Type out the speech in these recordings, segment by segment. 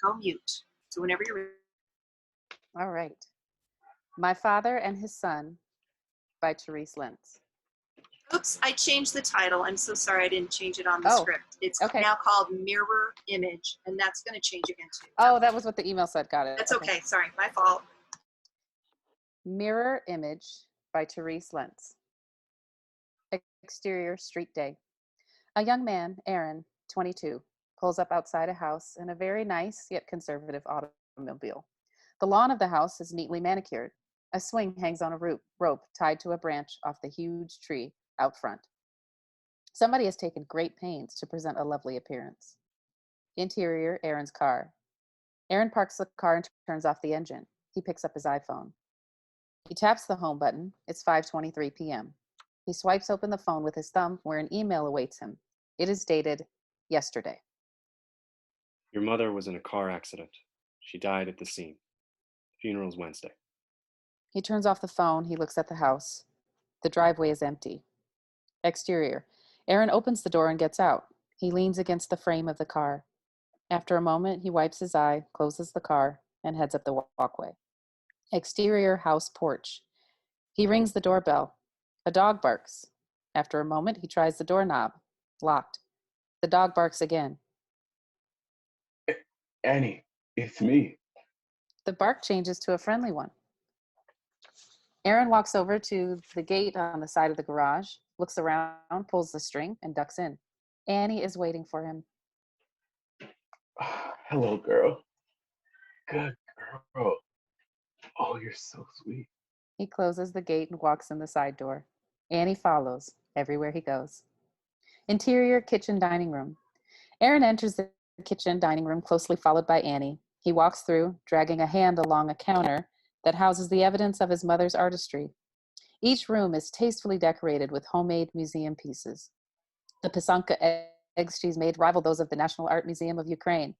go mute. So whenever you're ready. All right. My Father and His Son by Therese Lentz. Oops, I changed the title. I'm so sorry I didn't change it on the Oh, script. It's okay. now called Mirror Image, and that's going to change again too. Oh, that was what the email said. Got it. That's okay. Sorry, my fault. Mirror Image by Therese Lentz. Exterior street day. A young man, Aaron, 22, pulls up outside a house in a very nice yet conservative automobile. The lawn of the house is neatly manicured. A swing hangs on a rope tied to a branch off the huge tree out front. Somebody has taken great pains to present a lovely appearance. Interior, Aaron's car. Aaron parks the car and turns off the engine. He picks up his iPhone. He taps the home button. It's 5:23 p.m. He swipes open the phone with his thumb where an email awaits him. It is dated yesterday. Your mother was in a car accident. She died at the scene. Funeral's Wednesday. He turns off the phone. He looks at the house. The driveway is empty. Exterior. Aaron opens the door and gets out. He leans against the frame of the car. After a moment, he wipes his eye, closes the car, and heads up the walkway. Exterior house porch. He rings the doorbell. A dog barks. After a moment, he tries the doorknob. Locked. The dog barks again. Annie, it's me. The bark changes to a friendly one. Aaron walks over to the gate on the side of the garage, looks around, pulls the string, and ducks in. Annie is waiting for him. Hello, girl. Good girl. Oh, you're so sweet. He closes the gate and walks in the side door. Annie follows everywhere he goes. Interior kitchen dining room. Aaron enters the kitchen dining room, closely followed by Annie. He walks through, dragging a hand along a counter that houses the evidence of his mother's artistry. Each room is tastefully decorated with homemade museum pieces. The pisanka eggs she's made rival those of the National Art Museum of Ukraine.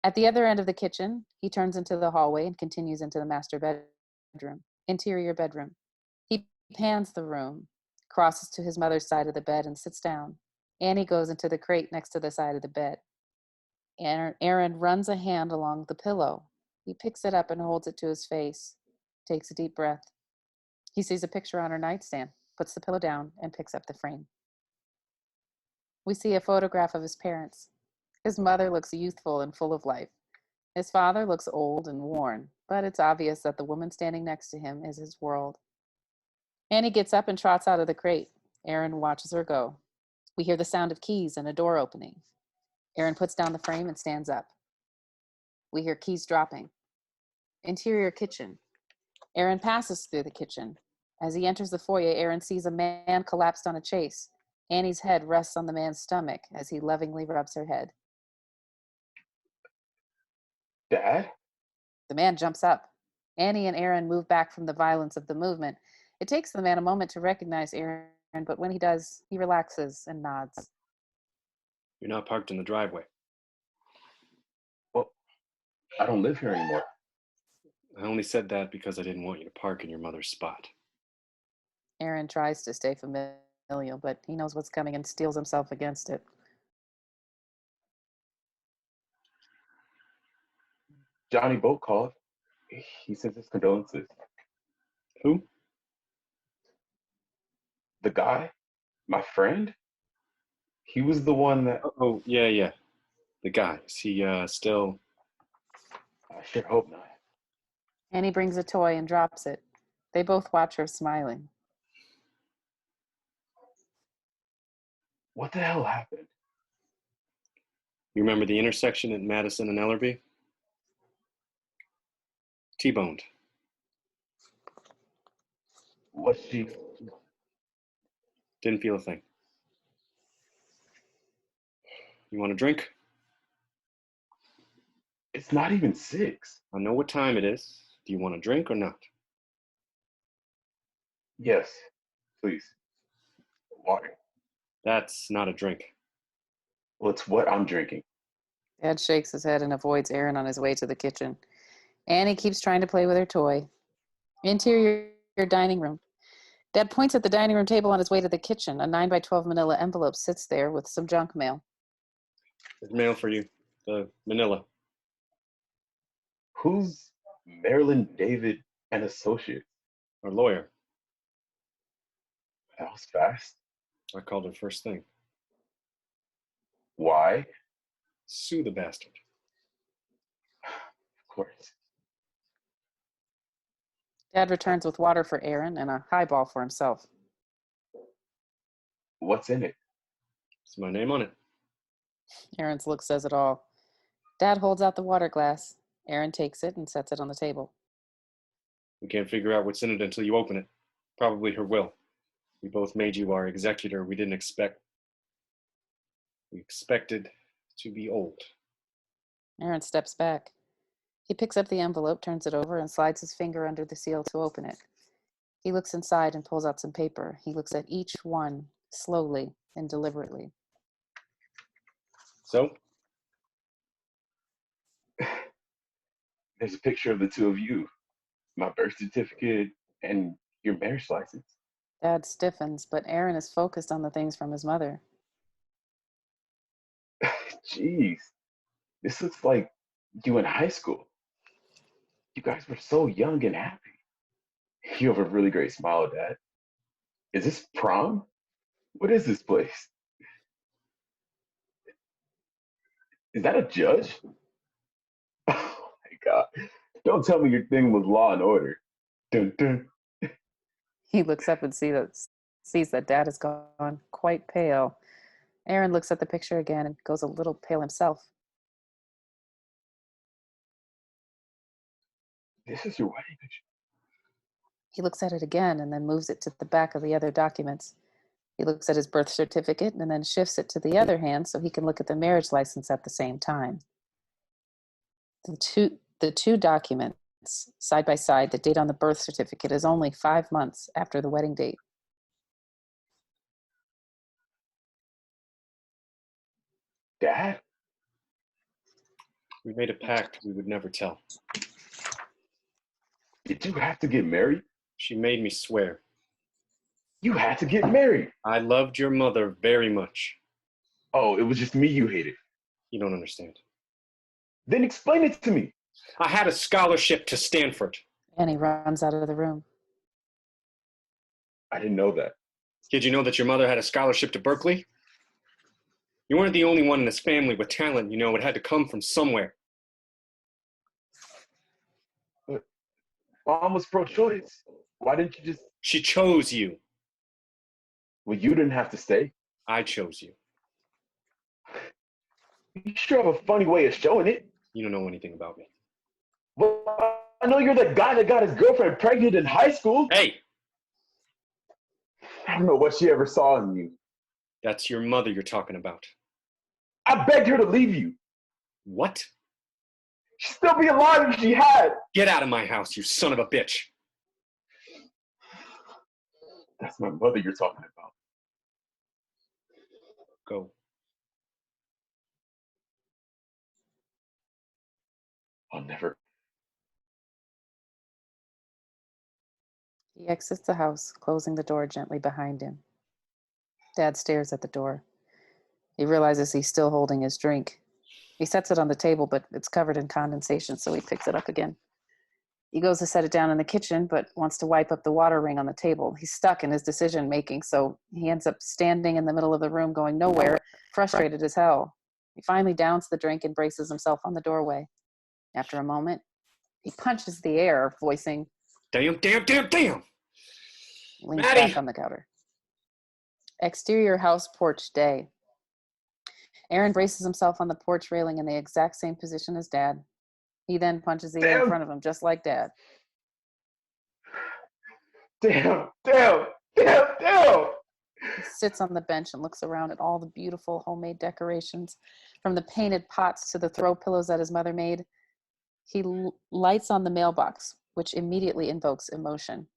At the other end of the kitchen, he turns into the hallway and continues into the master bedroom, interior bedroom. He pans the room, crosses to his mother's side of the bed and sits down. Annie goes into the crate next to the side of the bed. Aaron runs a hand along the pillow. He picks it up and holds it to his face, takes a deep breath. He sees a picture on her nightstand, puts the pillow down, and picks up the frame. We see a photograph of his parents. His mother looks youthful and full of life. His father looks old and worn, but it's obvious that the woman standing next to him is his world. Annie gets up and trots out of the crate. Aaron watches her go. We hear the sound of keys and a door opening. Aaron puts down the frame and stands up. We hear keys dropping. Interior kitchen. Aaron passes through the kitchen. As he enters the foyer, Aaron sees a man collapsed on a chaise. Annie's head rests on the man's stomach as he lovingly rubs her head. Dad? The man jumps up. Annie and Aaron move back from the violence of the movement. It takes the man a moment to recognize Aaron, but when he does, he relaxes and nods. You're not parked in the driveway. Well, I don't live here anymore. I only said that because I didn't want you to park in your mother's spot. Aaron tries to stay familial, but he knows what's coming and steels himself against it. Johnny Boat called. He sends his condolences. Who? The guy? My friend? He was the one that... Oh, yeah. The guy. Is he still... I should hope not. Annie brings a toy and drops it. They both watch her smiling. What the hell happened? You remember the intersection at Madison and Ellerby? T-boned. Was she... Didn't feel a thing. You want a drink? It's not even 6. I know what time it is. Do you want a drink or not? Yes, please. Water. That's not a drink. Well, it's what I'm drinking. Dad shakes his head and avoids Aaron on his way to the kitchen. Annie keeps trying to play with her toy. Interior dining room. Dad points at the dining room table on his way to the kitchen. A 9x12 manila envelope sits there with some junk mail. There's mail for you. The manila. Who's Marilyn David and Associates? Our lawyer. That was fast. I called her first thing. Why? Sue the bastard. Of course. Dad returns with water for Aaron and a highball for himself. What's in it? It's my name on it. Aaron's look says it all. Dad holds out the water glass. Aaron takes it and sets it on the table. We can't figure out what's in it until you open it. Probably her will. We both made you our executor. We expected to be old. Aaron steps back. He picks up the envelope, turns it over, and slides his finger under the seal to open it. He looks inside and pulls out some paper. He looks at each one slowly and deliberately. So? There's a picture of the two of you, my birth certificate, and your marriage license. Dad stiffens, but Aaron is focused on the things from his mother. Jeez, this looks like you in high school. You guys were so young and happy. You have a really great smile, Dad. Is this prom? What is this place? Is that a judge? Oh my God. Don't tell me your thing was Law and Order. Dun, dun. He looks up and sees that Dad has gone quite pale. Aaron looks at the picture again and goes a little pale himself. This is your wedding picture. He looks at it again and then moves it to the back of the other documents. He looks at his birth certificate and then shifts it to the other hand so he can look at the marriage license at the same time. The two documents, side by side, the date on the birth certificate is only 5 months after the wedding date. Dad? We made a pact we would never tell. Did you have to get married? She made me swear. You had to get married. I loved your mother very much. Oh, it was just me you hated. You don't understand. Then explain it to me. I had a scholarship to Stanford. And he runs out of the room. I didn't know that. Did you know that your mother had a scholarship to Berkeley? You weren't the only one in this family with talent. You know, it had to come from somewhere. But Mom was pro-choice. Why didn't you just... She chose you. Well, you didn't have to stay. I chose you. You sure have a funny way of showing it. You don't know anything about me. Well, I know you're the guy that got his girlfriend pregnant in high school. Hey! I don't know what she ever saw in you. That's your mother you're talking about. I begged her to leave you. What? She'd still be alive if she had. Get out of my house, you son of a bitch. That's my mother you're talking about. Go. I'll never. He exits the house, closing the door gently behind him. Dad stares at the door. He realizes he's still holding his drink. He sets it on the table, but it's covered in condensation, so he picks it up again. He goes to set it down in the kitchen, but wants to wipe up the water ring on the table. He's stuck in his decision-making, so he ends up standing in the middle of the room, going nowhere, frustrated as hell. He finally downs the drink and braces himself on the doorway. After a moment, he punches the air, voicing, Damn, damn, damn, damn! leans Maddie! back on the counter. Exterior house porch day. Aaron braces himself on the porch railing in the exact same position as Dad. He then punches the air in front of him, just like Dad. Damn. He sits on the bench and looks around at all the beautiful homemade decorations, from the painted pots to the throw pillows that his mother made. He lights on the mailbox, which immediately invokes emotion.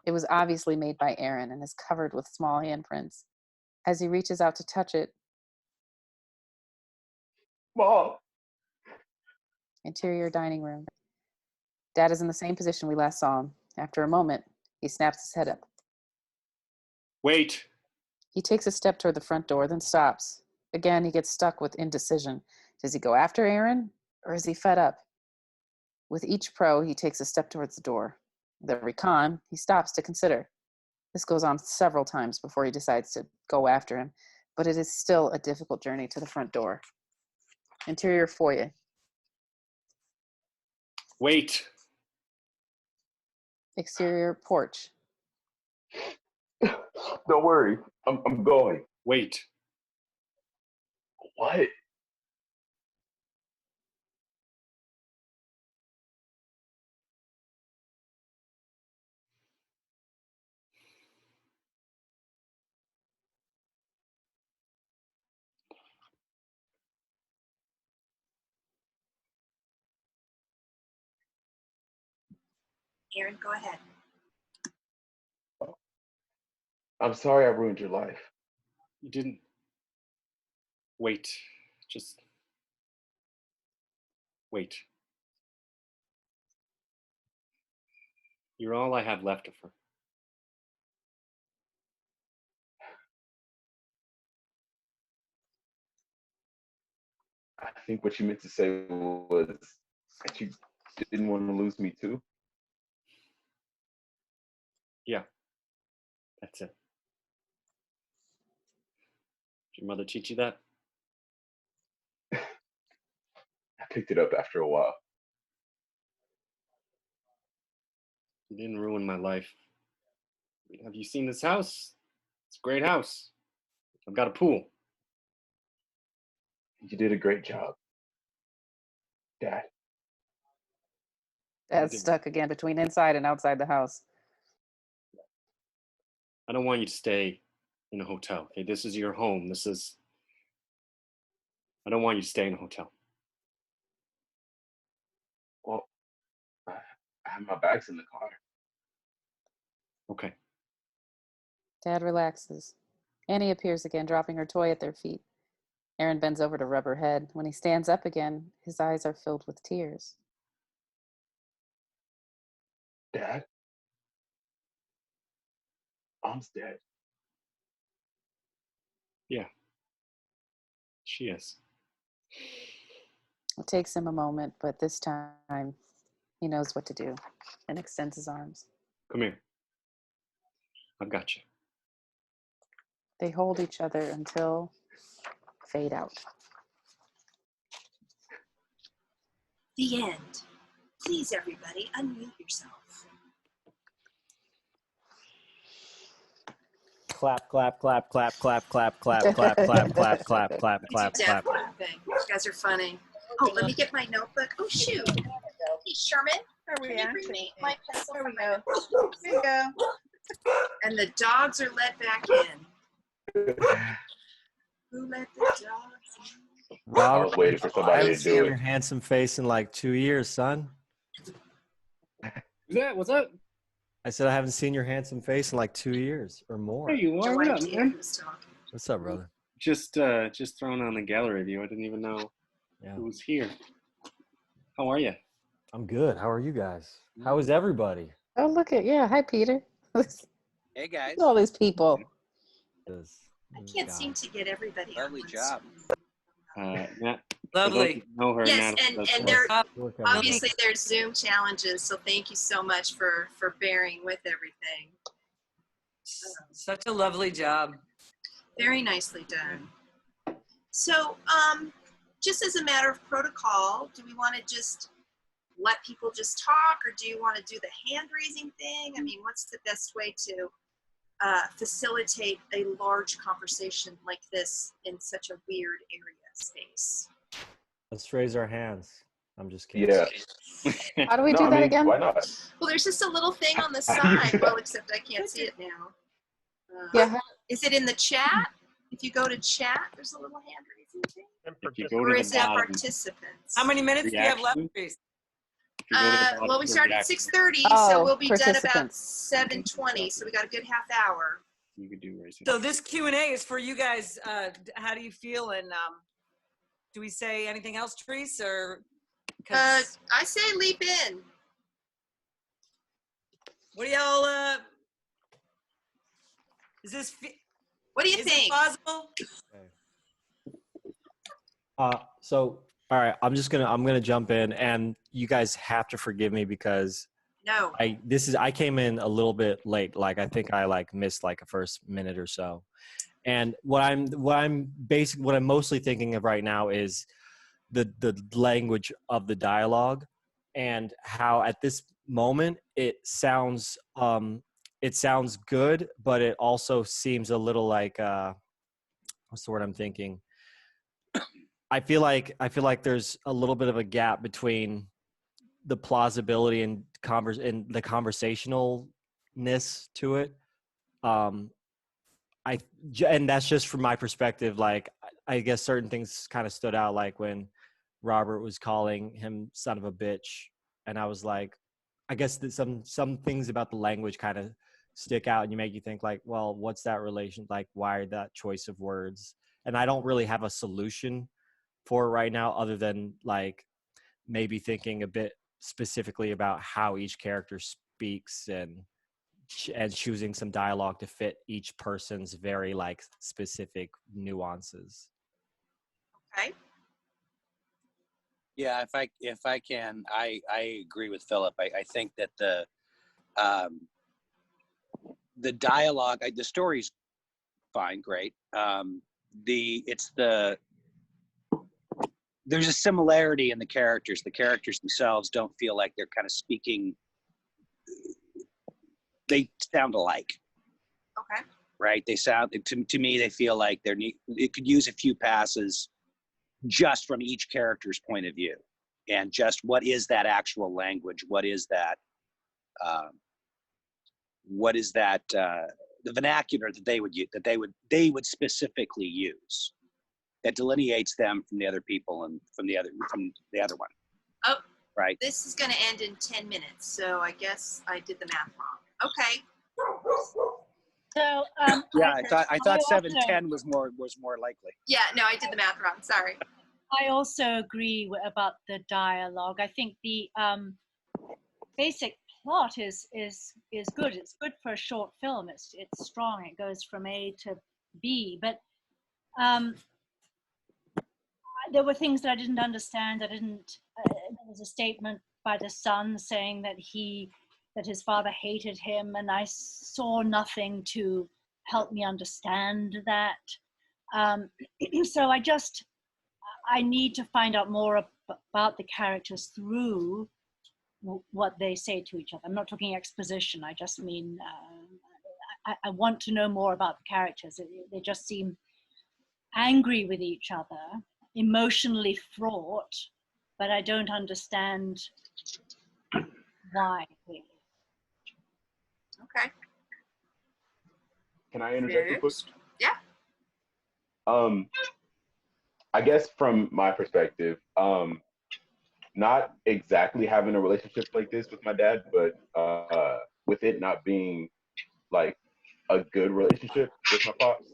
It was obviously made by Aaron and is covered with small handprints. As he reaches out to touch it, Mom. interior dining room. Dad is in the same position we last saw him. After a moment, he snaps his head up. Wait! He takes a step toward the front door, then stops. Again, he gets stuck with indecision. Does he go after Aaron, or is he fed up? With each pro, he takes a step towards the door. With every con, he stops to consider. This goes on several times before he decides to go after him, but it is still a difficult journey to the front door. Interior foyer. Wait. Exterior porch. Don't worry, I'm going. Wait. What? Aaron, go ahead. I'm sorry I ruined your life. You didn't. Wait. Just. Wait. You're all I have left of her. I think what you meant to say was that you didn't want to lose me too. Yeah. That's it. Did your mother teach you that? I picked it up after a while. You didn't ruin my life. Have you seen this house? It's a great house. I've got a pool. You did a great job, Dad. Dad's stuck again between inside and outside the house. I don't want you to stay in a hotel. Okay, this is your home. I don't want you to stay in a hotel. Well, I have my bags in the car. Okay. Dad relaxes. Annie appears again, dropping her toy at their feet. Aaron bends over to rub her head. When he stands up again, his eyes are filled with tears. Dad, Mom's dead. Yeah. She is. It takes him a moment, but this time he knows what to do and extends his arms. Come here. I've got you. They hold each other until fade out. The end. Please, everybody, unmute yourself. Clap, clap, clap, clap, clap, clap, clap, clap, clap, clap, clap, clap, It's clap, death clap. clapping. You guys are funny. Oh, let me get my notebook. Oh, shoot. Hey, Sherman, Are can we you bring me actually? my pencil There from we my go. notebook? There you go. And the dogs are let back in. Who let the dogs in? I Robert, was waiting for I somebody haven't to seen do your it. handsome face in like 2 years, son. What's that? I said I haven't seen your handsome face in like 2 years or more. There you are. No What up, idea man? who's talking. What's up, brother? Just thrown on the gallery view. I didn't even know Yeah, who was here. How are you? I'm good. How are you guys? How is everybody? Oh, look at, yeah. Hi, Peter. Look Hey guys, at all these people. I can't seem to get everybody. on lovely one job. Nat, Lovely. know her. Yes, Nat, and there Obviously. obviously there's Zoom challenges, so thank you so much for bearing with everything. Such a lovely job. Very nicely done. So, just as a matter of protocol, do we want to just let people just talk, or do you want to do the hand raising thing? I mean, what's the best way to facilitate a large conversation like this in such a weird area space? Let's raise our hands. I'm just kidding. Yeah. How do we No, do I that mean, again? why not? Well, there's just a little thing on the How do you do side. Well, that? except I can't see it now. Yeah. Is it in the chat? If you go to chat, there's a little hand raising thing. If you go Or to is the it bottom, participants? How many minutes do you have left, Reaction? Reese? if you go to the bottom Well, we of the start at reaction, 6:30, Oh, so we'll be done about participants. 7:20. So we got a good half hour. you could do raising. So this Q&A is for you guys. How do you feel? And do we say anything else, Reese? Or 'cause I say leap in. what do y'all? Is this What do you is it think? plausible? So All right, I'm gonna jump in, and you guys have to forgive me because No. I came in a little bit late. Like I think I like missed like a first minute or so. And what I'm mostly thinking of right now is the language of the dialogue and how at this moment it sounds good, but it also seems a little like what's the word I'm thinking? I feel like there's a little bit of a gap between the plausibility and the conversationalness to it. Um, and that's just from my perspective. Like, I guess certain things kind of stood out, like when Robert was calling him son of a bitch, and I was like, I guess that some things about the language kind of stick out, and you make you think like, well, what's that relation? Like, why that choice of words? And I don't really have a solution for it right now, other than like maybe thinking a bit specifically about how each character speaks and choosing some dialogue to fit each person's very like specific nuances. Okay. Yeah, if I can, I agree with Philip. I think that um, the dialogue, the story's fine, great. There's a similarity in the characters. The characters themselves don't feel like they're kind of speaking. They sound alike. Okay. Right? They sound to me. They feel like it could use a few passes just from each character's point of view, and just what is that actual language? What is that? The vernacular that they would use, that they would specifically use, that delineates them from the other people and from the other one. Oh, right. This is going to end in 10 minutes, so I guess I did the math wrong. Okay. So yeah, I thought 7:10 was more likely. Yeah, no, I did the math wrong. Sorry. I also agree about the dialogue. I think the basic plot is good. It's good for a short film. It's strong. It goes from A to B. But there were things that I didn't understand. There was a statement by the son saying that his father hated him, and I saw nothing to help me understand that. So I need to find out more about the characters through what they say to each other. I'm not talking exposition. I just mean I want to know more about the characters. They just seem angry with each other, emotionally fraught, but I don't understand why. Really. Okay. Can I interject real quick? Yeah. I guess from my perspective, not exactly having a relationship like this with my dad, but with it not being like a good relationship with my pops,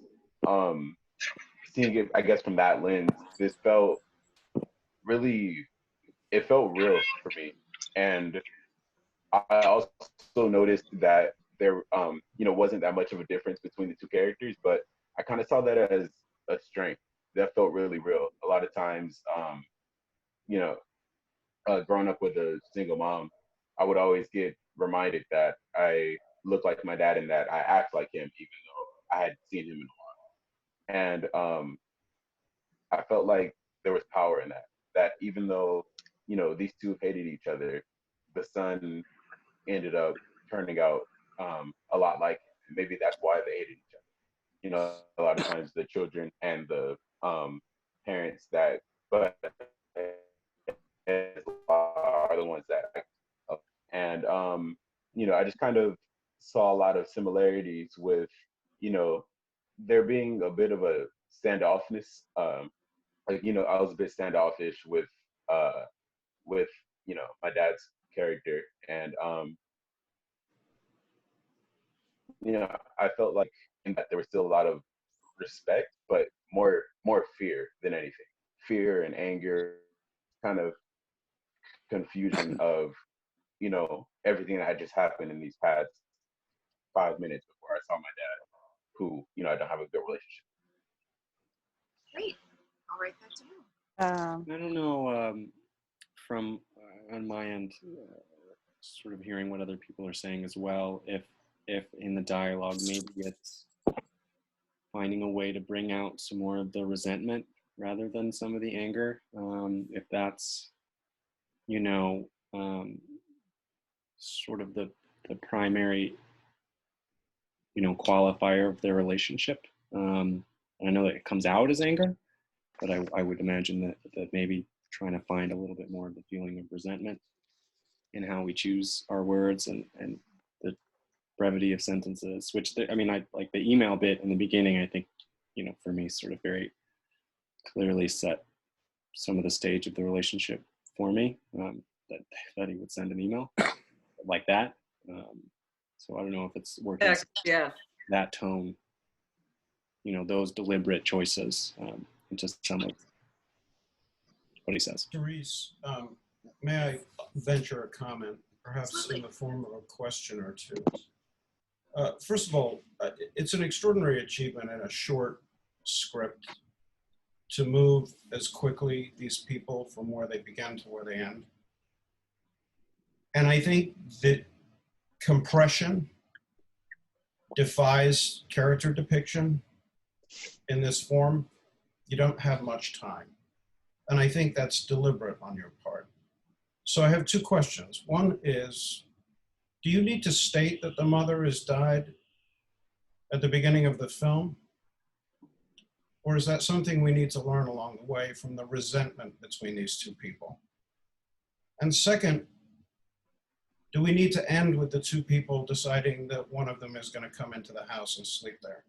seeing it, I guess, from that lens, it felt real for me. And I also noticed that there, wasn't that much of a difference between the two characters, but I kind of saw that as a strength. That felt really real. A lot of times, growing up with a single mom, I would always get reminded that I look like my dad and that I act like him, even though I hadn't seen him in a while. And I felt like there was power in that. That even though, these two hated each other, the son ended up turning out a lot like him. Maybe that's why they hated each other. A lot of times the children and the parents that but are the ones that act up. And I just kind of saw a lot of similarities with, there being a bit of a standoffness. I was a bit standoffish with my dad's character, and I felt like in that there was still a lot of respect, but more fear than anything. Fear and anger, kind of confusion of everything that had just happened in these past 5 minutes before I saw my dad, who I don't have a good relationship. Great. I'll write that down. Um, I don't know, from on my end, sort of hearing what other people are saying as well, if in the dialogue maybe it's finding a way to bring out some more of the resentment rather than some of the anger, if that's, you know, sort of the primary, you know, qualifier of their relationship. And I know that it comes out as anger, but I would imagine that maybe trying to find a little bit more of the feeling of resentment in how we choose our words and the brevity of sentences, which I mean, I like the email bit in the beginning, I think, you know, for me sort of very clearly set some of the stage of the relationship for me, that he would send an email like that. So I don't know if it's working Yeah. that tone, you know, those deliberate choices into some of what he says. Therese, may I venture a comment, perhaps Absolutely. in the form of a question or two? First of all, it's an extraordinary achievement in a short script to move as quickly these people from where they begin to where they end. And I think that compression defies character depiction in this form. You don't have much time. And I think that's deliberate on your part. So I have two questions. One is, do you need to state that the mother has died at the beginning of the film? Or is that something we need to learn along the way from the resentment between these two people? And second, do we need to end with the two people deciding that one of them is going to come into the house and sleep there?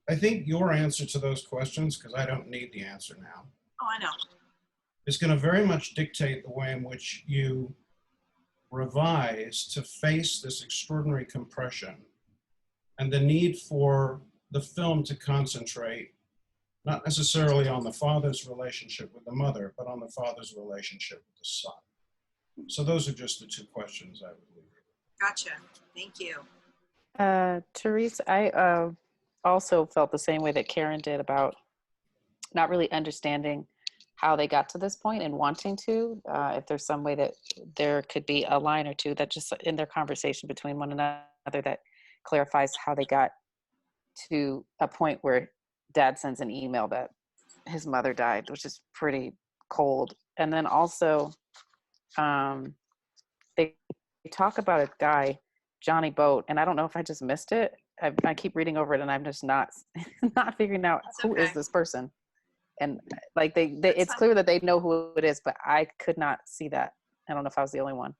I think your answer to those questions, because I don't need the answer now, Oh, I know. is going to very much dictate the way in which you revise to face this extraordinary compression and the need for the film to concentrate not necessarily on the father's relationship with the mother, but on the father's relationship with the son. So those are just the two questions I would leave. Gotcha. Thank you. Therese, I also felt the same way that Karen did about not really understanding how they got to this point and wanting to. If there's some way that there could be a line or two that just in their conversation between one another that clarifies how they got to a point where dad sends an email that his mother died, which is pretty cold. And then also, they talk about a guy, Johnny Boat, and I don't know if I just missed it. I keep reading over it, and I'm just not figuring out That's who is okay. this person. And like it's clear that they know who it is, but I could not see that. I don't know if I was the only one.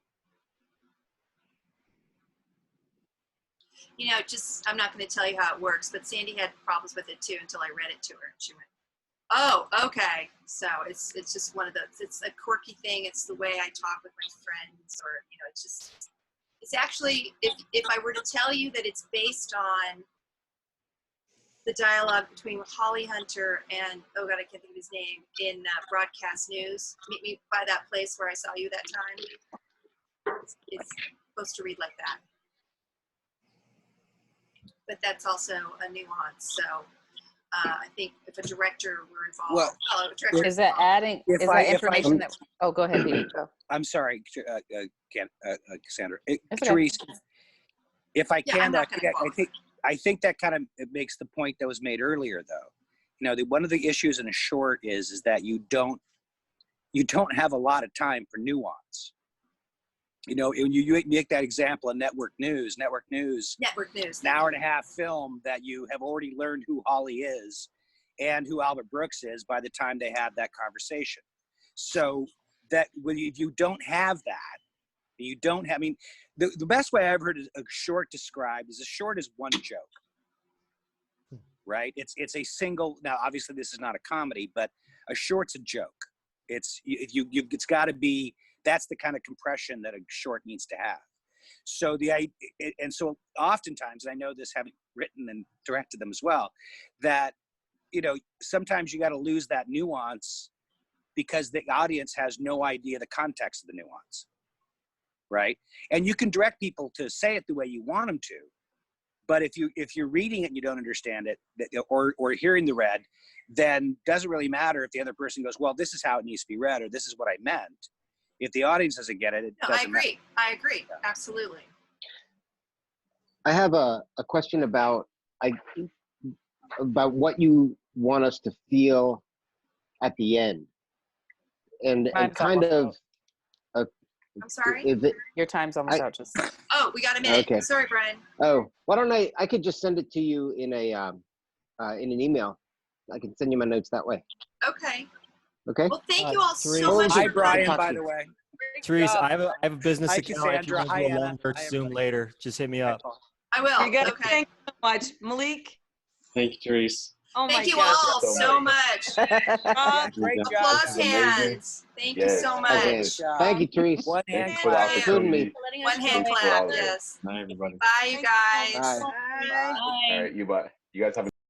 You know, just, I'm not going to tell you how it works, but Sandy had problems with it too until I read it to her. She went, oh, okay. So it's just one of those, it's a quirky thing. It's the way I talk with my friends, or, you know, it's actually, if I were to tell you that it's based on the dialogue between Holly Hunter and, oh God, I can't think of his name, in broadcast news, meet me by that place where I saw you that time. It's supposed to read like that. But that's also a nuance. So I think if a director were involved, Is that adding? Is that information that? Oh, go ahead, Pete. Go. I'm sorry, Cassandra. Okay. Therese, if I can, I think that kind of makes the point that was made earlier, though. You know, one of the issues in a short is that you don't have a lot of time for nuance. You know, when you make that example of network news, an hour and a half film that you have already learned who Holly is and who Albert Brooks is by the time they have that conversation. So that when you don't have that, you don't have, I mean, the best way I've heard a short described is a short is one joke, right? It's a single, now obviously this is not a comedy, but a short's a joke. It's got to be, that's the kind of compression that a short needs to have. So so oftentimes, I know this having written and directed them as well, that, you know, sometimes you got to lose that nuance because the audience has no idea the context of the nuance, right? And you can direct people to say it the way you want them to, But if you're reading it and you don't understand it, or hearing the read, then doesn't really matter if the other person goes, well, this is how it needs to be read, or this is what I meant. If the audience doesn't get it, it No, doesn't matter. I agree. Absolutely. I have a question about what you want us to feel at the end, and Time's kind almost of I'm sorry. is it? Your time's almost out. Just Oh, we got a minute. Okay. Sorry, Brian. Oh, why don't I could just send it to you in an email. I can send you my notes that way. Okay. Okay. Well, thank you all Therese. so much. Hi, for Brian, talk by to the you. way. Therese, job. I have a business Hi, account. If you Cassandra. want to Hi, do a Anna. longer Hi, Zoom everybody. later, just hit me up. I will. You guys, Okay. thank you so much. Malik, Thank you, Therese. oh Thank my you God. all so so much. Yeah, great job. Applause This is amazing. hands. Thank you Yes. so Okay. much. Thank you, Therese. One Thank hand you for the clap. Including me. opportunity. For letting One us hand know. Thanks for clap. all of it. Yes. Bye, everybody. Bye, you guys. Bye. Bye. All right, you guys have a